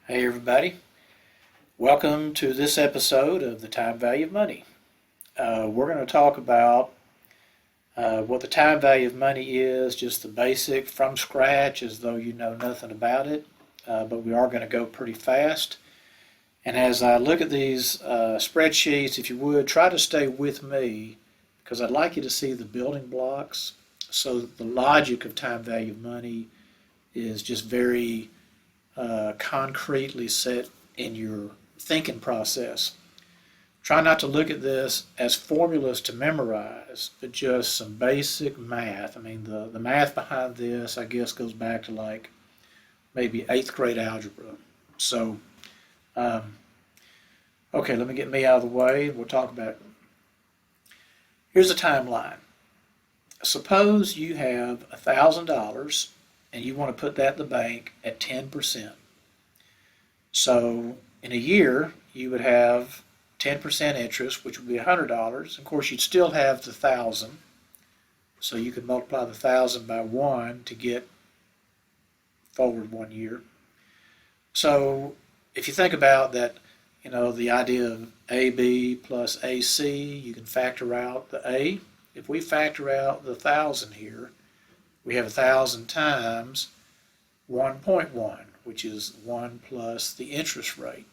Hey everybody, welcome to this episode of the Time Value of Money. We're going to talk about what the time value of money is, just the basic from scratch as though you know nothing about it, but we are going to go pretty fast. And as I look at these spreadsheets, if you would, try to stay with me because I'd like you to see the building blocks. So the logic of time value of money is just very concretely set in your thinking process. Try not to look at this as formulas to memorize, but just some basic math. I mean, the math behind this, I guess, goes back to like maybe 8th grade algebra. So, okay, let me get me out of the way. We'll talk about it. Here's a timeline. Suppose you have $1,000 and you want to put that in the bank at 10%. So in a year, you would have 10% interest, which would be $100. Of course, you'd still have the 1,000. So you could multiply the 1,000 by 1 to get forward 1 year. So if you think about that, the idea of AB plus AC, you can factor out the A. If we factor out the 1,000 here, we have 1,000 times 1.1, which is 1 plus the interest rate.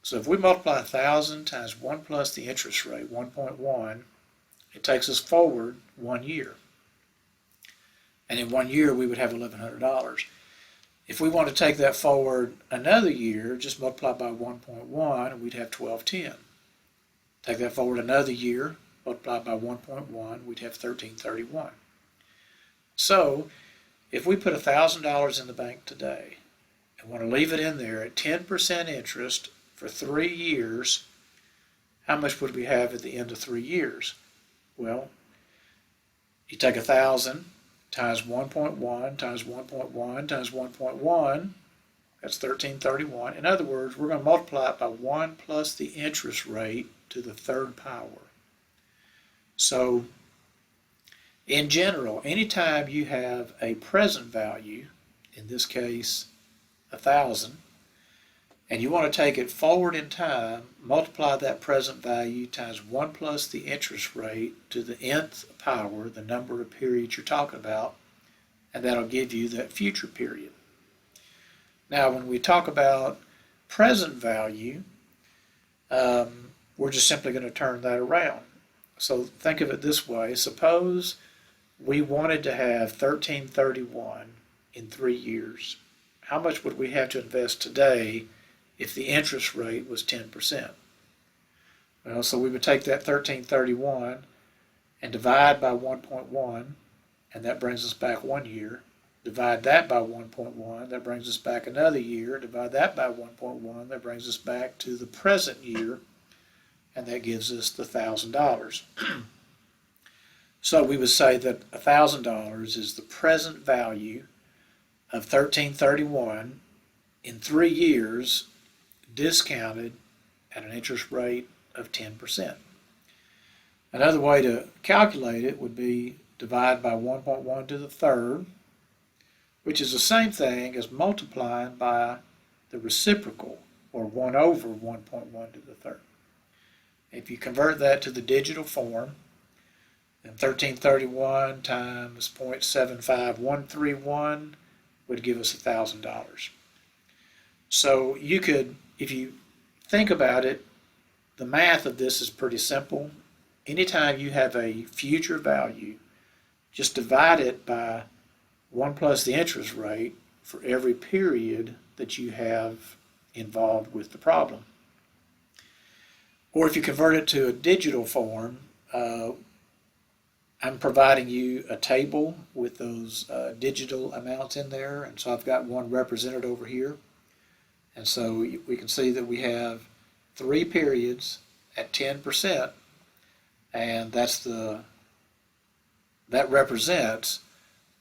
So if we multiply 1,000 times 1 plus the interest rate, 1.1, it takes us forward 1 year. And in 1 year, we would have $1,100. If we want to take that forward another year, just multiply by 1.1, and we'd have 1,210. Take that forward another year, multiply by 1.1, we'd have 1,331. So, if we put $1,000 in the bank today and want to leave it in there at 10% interest for 3 years, how much would we have at the end of 3 years? Well, you take 1,000 times 1.1 times 1.1 times 1.1, that's 1,331. In other words, we're going to multiply it by 1 plus the interest rate to the third power. So, in general, anytime you have a present value, in this case 1,000, and you want to take it forward in time, multiply that present value times 1 plus the interest rate to the nth power, the number of periods you're talking about, and that'll give you that future period. Now, when we talk about present value, we're just simply going to turn that around. So think of it this way. Suppose we wanted to have 1,331 in 3 years. How much would we have to invest today if the interest rate was 10%? Well, so we would take that 1,331 and divide by 1.1, and that brings us back 1 year. Divide that by 1.1, that brings us back another year. Divide that by 1.1, that brings us back to the present year, and that gives us the $1,000. So we would say that $1,000 is the present value of 1,331 in 3 years, discounted at an interest rate of 10%. Another way to calculate it would be divide by 1.1 to the third, which is the same thing as multiplying by the reciprocal, or 1 over 1.1 to the third. If you convert that to the digital form, then 1,331 times 0.75131 would give us $1,000. So you could, if you think about it, the math of this is pretty simple. Anytime you have a future value, just divide it by 1 plus the interest rate for every period that you have involved with the problem. Or if you convert it to a digital form, I'm providing you a table with those digital amounts in there, and so I've got one represented over here. And so we can see that we have 3 periods at 10%, and that represents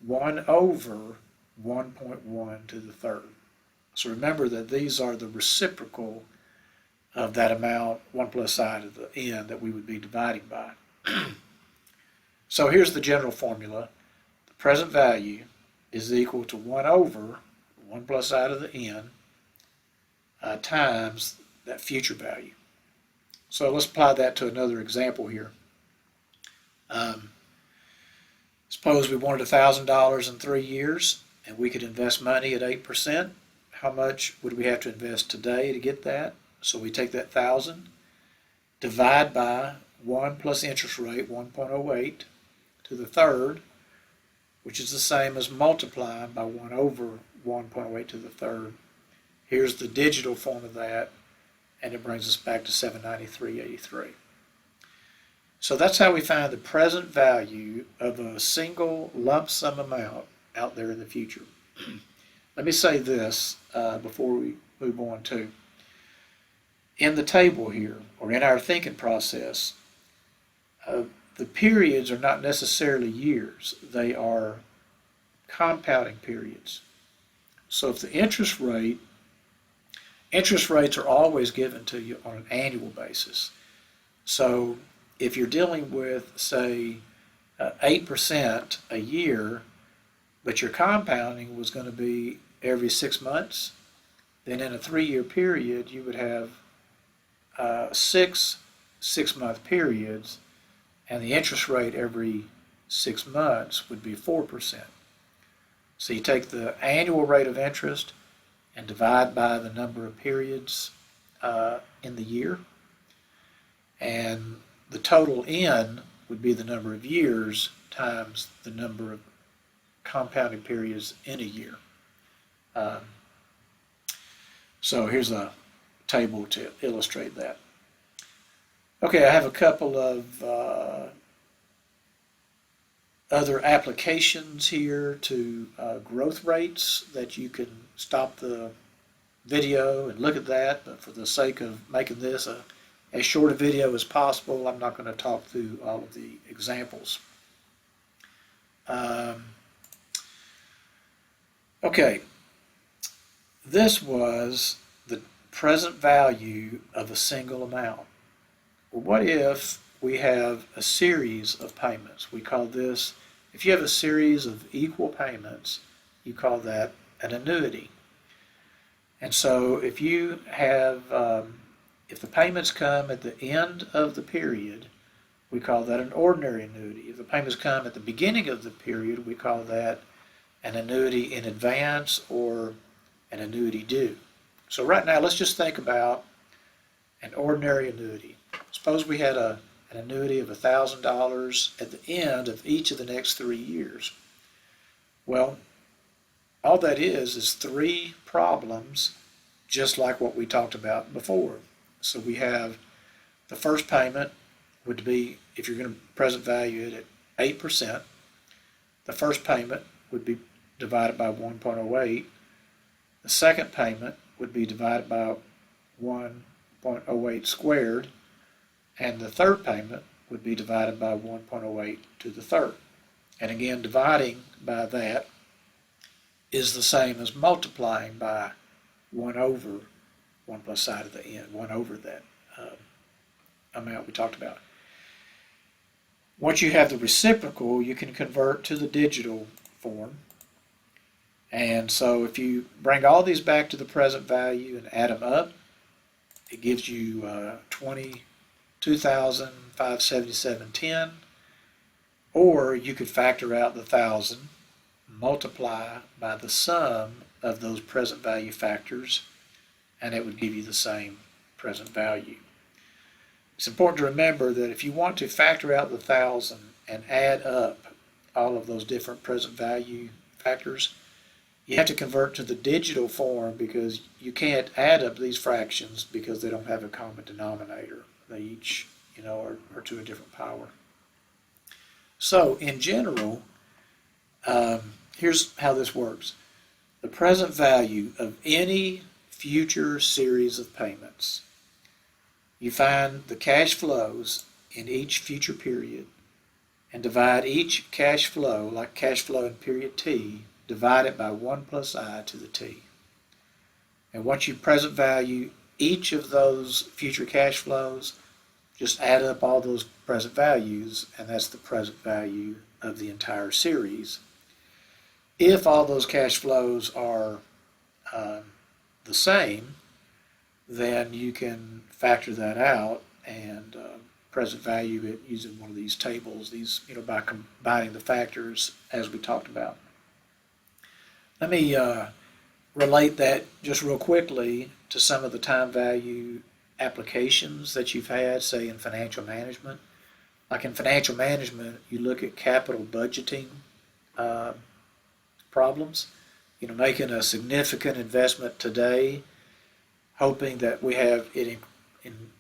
1 over 1.1 to the third. So remember that these are the reciprocal of that amount, 1 plus side of the n that we would be dividing by. So here's the general formula. The present value is equal to 1 over 1 plus side of the n times that future value. So let's apply that to another example here. Suppose we wanted $1,000 in 3 years, and we could invest money at 8%. How much would we have to invest today to get that? So we take that 1,000, divide by 1 plus interest rate, 1.08, to the third, which is the same as multiplying by 1 over 1.08 to the third. Here's the digital form of that, and it brings us back to 793.83. So that's how we find the present value of a single lump sum amount out there in the future. Let me say this before we move on too. In the table here, or in our thinking process, the periods are not necessarily years. They are compounding periods. So if the interest rates are always given to you on an annual basis. So if you're dealing with, say, 8% a year, but your compounding was going to be every 6 months, then in a 3-year period, you would have 6 6-month periods, and the interest rate every 6 months would be 4%. So you take the annual rate of interest and divide by the number of periods in the year, and the total N would be the number of years times the number of compounding periods in a year. So here's a table to illustrate that. Okay, I have a couple of other applications here to growth rates that you can stop the video and look at that, but for the sake of making this as short a video as possible, I'm not going to talk through all of the examples. Okay, this was the present value of a single amount. Well, what if we have a series of payments? We call this, if you have a series of equal payments, you call that an annuity. And so if you have, if the payments come at the end of the period, we call that an ordinary annuity. If the payments come at the beginning of the period, we call that an annuity in advance or an annuity due. So right now, let's just think about an ordinary annuity. Suppose we had an annuity of $1,000 at the end of each of the next 3 years. Well, all that is 3 problems, just like what we talked about before. So we have the first payment would be, if you're going to present value it at 8%, the first payment would be divided by 1.08. The second payment would be divided by 1.08 squared, and the third payment would be divided by 1.08 to the third. And again, dividing by that is the same as multiplying by 1 over 1 plus side of the n, 1 over that amount we talked about. Once you have the reciprocal, you can convert to the digital form. And so if you bring all these back to the present value and add them up, it gives you 22,577.10, or you could factor out the 1,000, multiply by the sum of those present value factors, and it would give you the same present value. It's important to remember that if you want to factor out the 1,000 and add up all of those different present value factors, you have to convert to the digital form, because you can't add up these fractions because they don't have a common denominator. They each, are to a different power. So in general, here's how this works. The present value of any future series of payments. You find the cash flows in each future period and divide each cash flow, like cash flow in period T, divide it by 1 plus I to the T. And once you present value each of those future cash flows, just add up all those present values, and that's the present value of the entire series. If all those cash flows are the same, then you can factor that out and present value it using one of these tables, by combining the factors as we talked about. Let me relate that just real quickly to some of the time value applications that you've had, say in financial management. Like in financial management, you look at capital budgeting uh, problems, making a significant investment today, hoping that it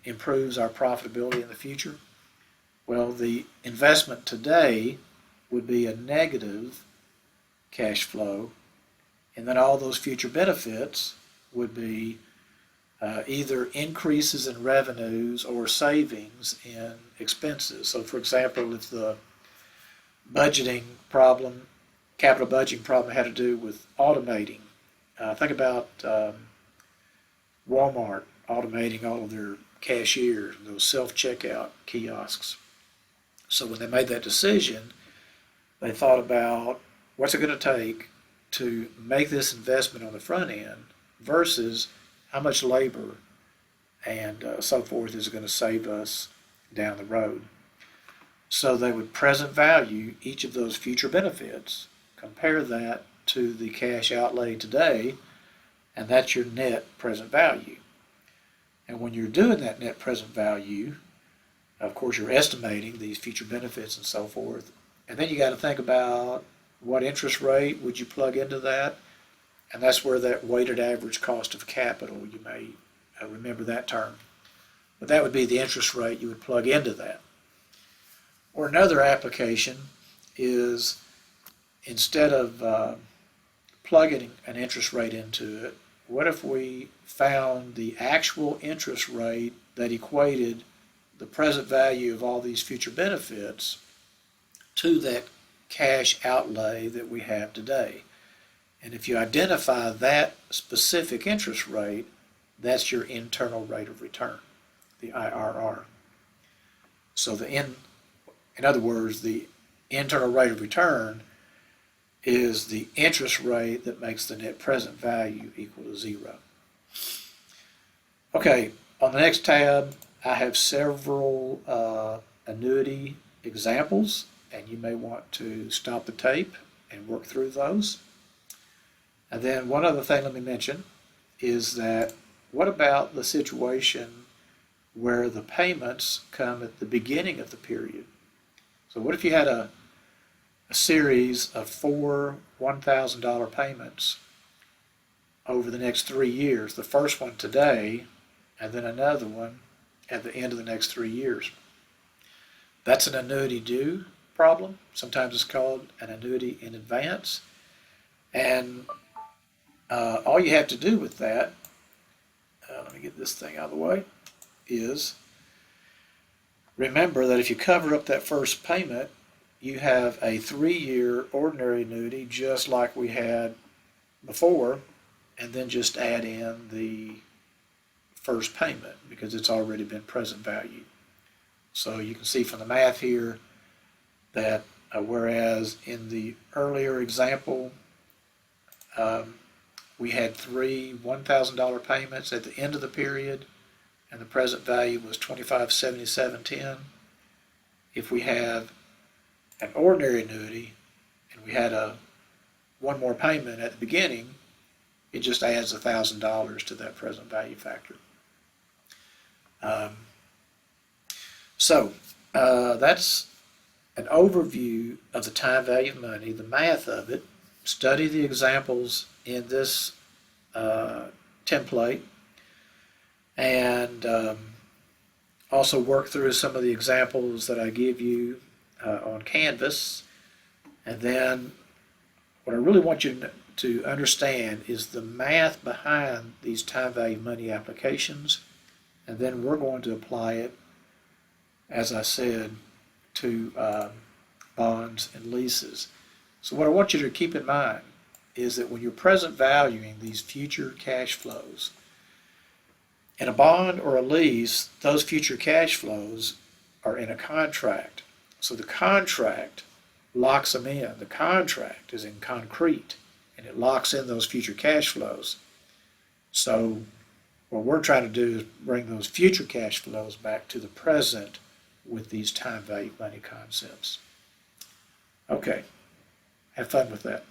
improves our profitability in the future. Well, the investment today would be a negative cash flow, and then all those future benefits would be either increases in revenues or savings in expenses. So, for example, if the budgeting problem, capital budgeting problem, had to do with automating, think about Walmart automating all of their cashiers, those self-checkout kiosks. So when they made that decision, they thought about what's it going to take to make this investment on the front end versus how much labor and so forth is going to save us down the road. So they would present value each of those future benefits, compare that to the cash outlay today, and that's your net present value. And when you're doing that net present value, of course, you're estimating these future benefits and so forth. And then you got to think about what interest rate would you plug into that. And that's where that weighted average cost of capital, you may remember that term. But that would be the interest rate you would plug into that. Or another application is instead of plugging an interest rate into it, what if we found the actual interest rate that equated the present value of all these future benefits to that cash outlay that we have today? And if you identify that specific interest rate, that's your internal rate of return, the IRR. So in other words, the internal rate of return is the interest rate that makes the net present value equal to zero. Okay, on the next tab, I have several annuity examples, and you may want to stop the tape and work through those. And then one other thing let me mention is that what about the situation where the payments come at the beginning of the period? So what if you had a series of 4 $1,000 payments over the next 3 years, the first one today, and then another one at the end of the next 3 years? That's an annuity due problem. Sometimes it's called an annuity in advance. And all you have to do with that, let me get this thing out of the way, is remember that if you cover up that first payment, you have a 3-year ordinary annuity just like we had before, and then just add in the first payment because it's already been present value. So you can see from the math here that whereas in the earlier example, we had 3 $1,000 payments at the end of the period, and the present value was $25.77.10. If we have an ordinary annuity and we had one more payment at the beginning, it just adds $1,000 to that present value factor. So that's an overview of the time value of money, the math of it. Study the examples in this template, and also work through some of the examples that I give you on Canvas. And then what I really want you to understand is the math behind these time value money applications, and then we're going to apply it, as I said, to bonds and leases. So what I want you to keep in mind is that when you're present valuing these future cash flows, in a bond or a lease, those future cash flows are in a contract. So the contract locks them in. The contract is in concrete, and it locks in those future cash flows. So What we're trying to do is bring those future cash flows back to the present with these time value money concepts. Okay, have fun with that.